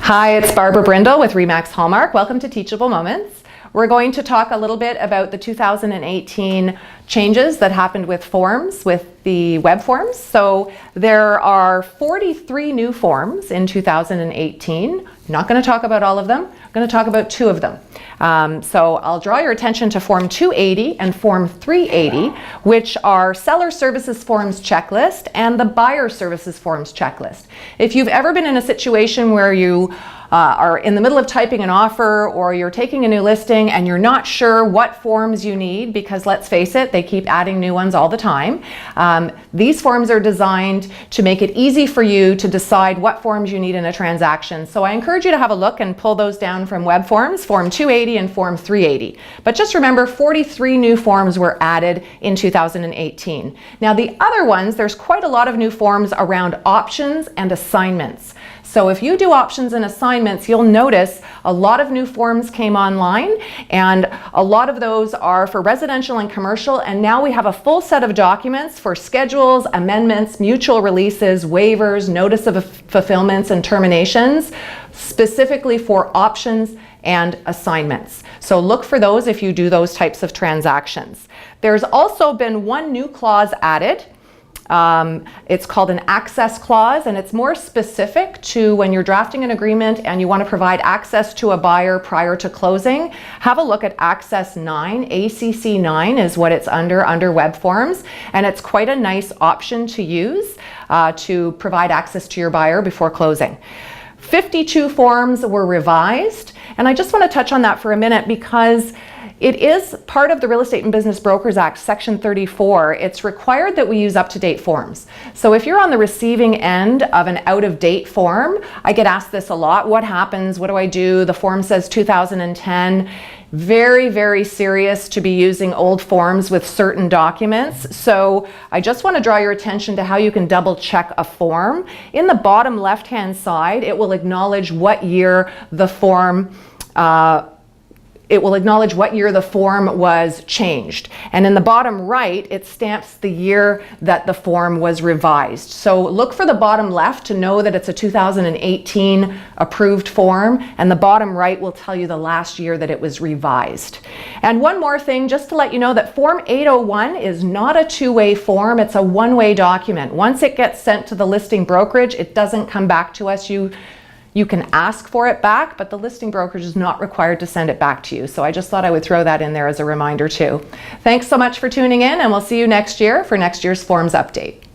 Hi, it's Barbara Brindle with RE/MAX Hallmark. Welcome to Teachable Moments. We're going to talk a little bit about the 2018 changes that happened with forms, with the web forms. So there are 43 new forms in 2018. Not going to talk about all of them. I'm going to talk about two of them. So I'll draw your attention to Form 280 and Form 380, which are Seller Services Forms Checklist and the Buyer Services Forms Checklist. If you've ever been in a situation where you are in the middle of typing an offer or you're taking a new listing and you're not sure what forms you need, because let's face it, they keep adding new ones all the time. These forms are designed to make it easy for you to decide what forms you need in a transaction. So I encourage you to have a look and pull those down from web forms, Form 280 and Form 380. But just remember, 43 new forms were added in 2018. Now the other ones, there's quite a lot of new forms around options and assignments. So if you do options and assignments, you'll notice a lot of new forms came online, and a lot of those are for residential and commercial, and now we have a full set of documents for schedules, amendments, mutual releases, waivers, notice of fulfillments, and terminations, specifically for options and assignments. So look for those if you do those types of transactions. There's also been one new clause added. It's called an access clause, and it's more specific to when you're drafting an agreement and you want to provide access to a buyer prior to closing. Have a look at Access 9, ACC-09 is what it's under web forms, and it's quite a nice option to use to provide access to your buyer before closing. 52 forms were revised, and I just want to touch on that for a minute because it is part of the Real Estate and Business Brokers Act, Section 34. It's required that we use up-to-date forms. So if you're on the receiving end of an out-of-date form, I get asked this a lot. What happens? What do I do? The form says 2010. Very, very serious to be using old forms with certain documents. So I just want to draw your attention to how you can double check a form. In the bottom left-hand side, it will acknowledge what year the form was changed. And in the bottom right, it stamps the year that the form was revised. So look for the bottom left to know that it's a 2018 approved form, and the bottom right will tell you the last year that it was revised. And one more thing, just to let you know that Form 801 is not a two-way form, it's a one-way document. Once it gets sent to the listing brokerage, it doesn't come back to us. You can ask for it back, but the listing brokerage is not required to send it back to you. So I just thought I would throw that in there as a reminder too. Thanks so much for tuning in, and we'll see you next year for next year's forms update.